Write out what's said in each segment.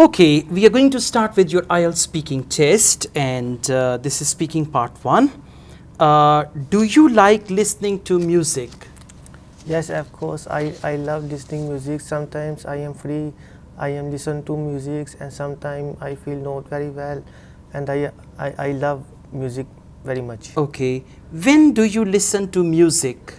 Okay, we are going to start with your IELTS speaking test, and this is speaking part 1. Do you like listening to music? Yes, of course. I love listening music. Sometimes I am free, I am listen to music, and sometimes I feel not very well, and I love music very much. Okay, when do you listen to music?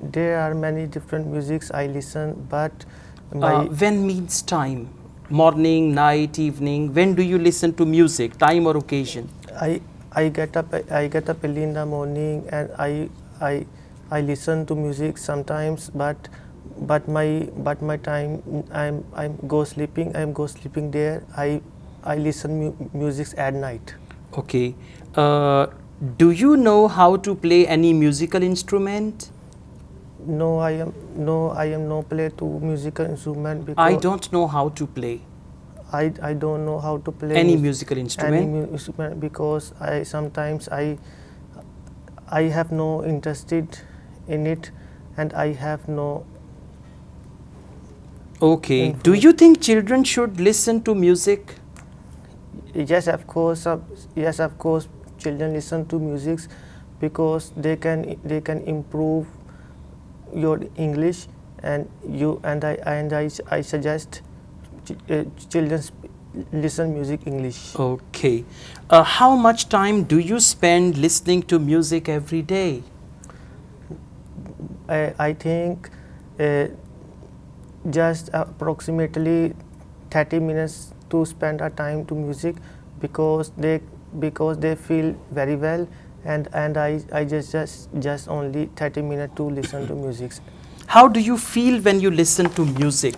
There are many different musics I listen, but my When means time? Morning, night, evening? When do you listen to music? Time or occasion? I I get up early in the morning and I I listen to music sometimes, but my time I'm go sleeping there. I listen music at night. Okay. Uh, do you know how to play any musical instrument? I am no play to musical instrument I because don't know how to play I don't know how to play any musical any instrument. instrument because I sometimes I have no interested in it, and I have no Okay. Do information. you think children should listen to music? Yes, of course. Yes, of course. Children listen to music because they can improve your English, and I suggest children listen music English. Okay. How much time do you spend listening to music every day? I think uh, just approximately 30 minutes to spend a time to music because they feel very well, and I just only 30 minutes to listen to music. How do you feel when you listen to music?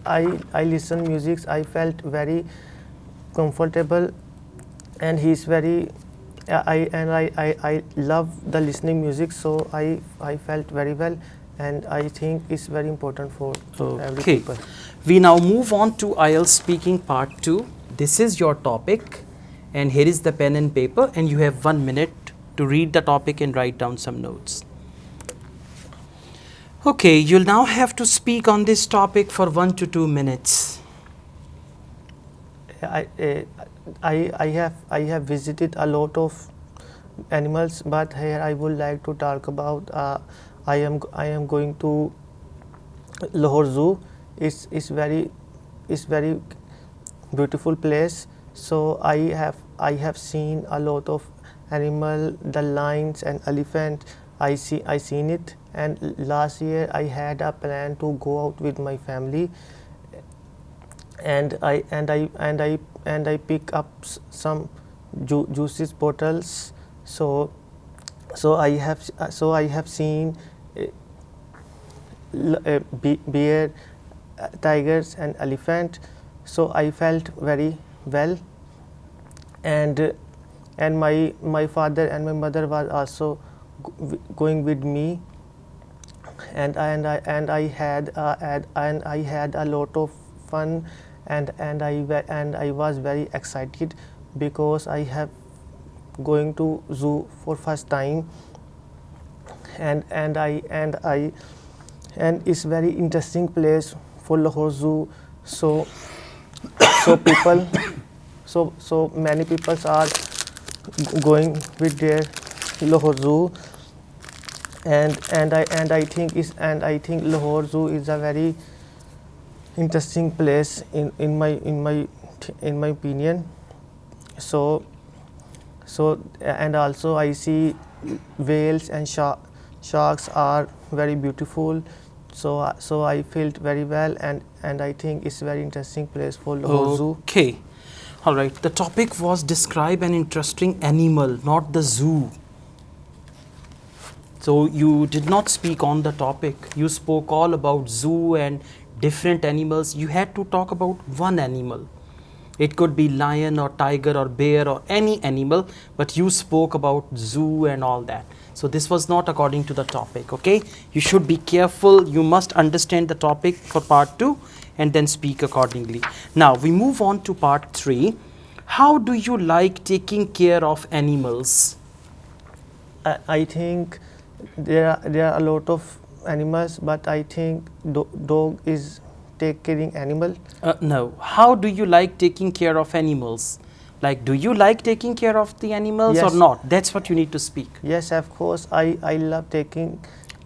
I listen music. I felt very comfortable, and he's very I love the listening music, so I felt very well, and I think it's very important for every Okay. people. We now move on to IELTS speaking part 2. This is your topic, and here is the pen and paper, and you have 1 minute to read the topic and write down some notes. Okay, you'll now have to speak on this topic for 1 to 2 minutes. I, uh, I have visited a lot of animals, but here I would like to talk about. I am going to Lahore Zoo. It's very beautiful place. So I have seen a lot of animal, the lions and elephant. I seen it, and last year I had a plan to go out with my family, and I pick up some juices bottles. So I have seen bear, tigers and elephant. So I felt very well, and my father and my mother was also going with me, and I had a lot of fun, and I was very excited because I have going to zoo for first time, and it's very interesting place for Lahore Zoo. So so people so many people are going with their Lahore Zoo, and I think Lahore Zoo is a very interesting place in my opinion. So and also I see whales and sharks are very beautiful. So I felt very well, and I think it's very interesting place for Lahore Zoo. Okay. All right. The topic was describe an interesting animal, not the zoo. So you did not speak on the topic. You spoke all about zoo and different animals. You had to talk about one animal. It could be lion or tiger or bear or any animal, but you spoke about zoo and all that. So this was not according to the topic, okay? You should be careful. You must understand the topic for part 2 and then speak accordingly. Now we move on to part 3. How do you like taking care of animals? I think there are a lot of animals, but I think dog is take caring animal. No. How do you like taking care of animals? Like, do you like taking care of the animals or Yes. not? That's what you need to speak. Yes, of course. I love taking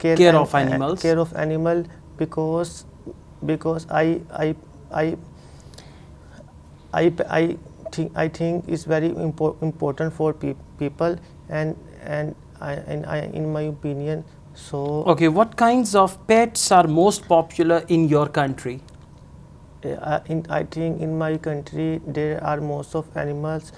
Care of animals. care of animal because I think it's very important for people and in my opinion. So Okay, what kinds of pets are most popular in your country? I think in my country there are most of animals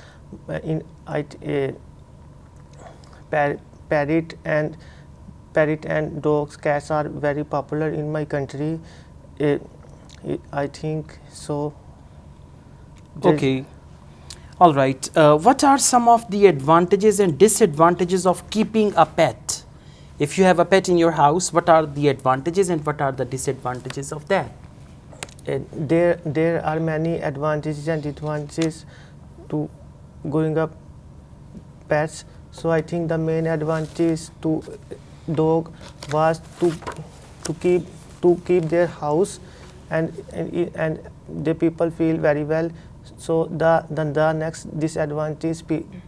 parrot and dogs, cats are very popular in my country. I think so. There's- Okay. All right. What are some of the advantages and disadvantages of keeping a pet? If you have a pet in your house, what are the advantages and what are the disadvantages of that? There are many advantages and disadvantages to growing up pets. So I think the main advantage to dog was to keep their house and the people feel very well. So the next disadvantage,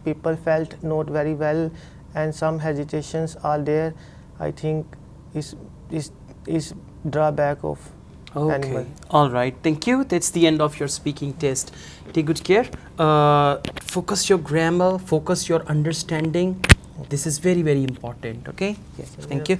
people felt not very well and some hesitations are there. I think is drawback of animal. All right. Thank you. That's the end of your speaking test. Take good care. Focus your grammar, focus your understanding. This is very, very important. Okay? Yes, Thank you.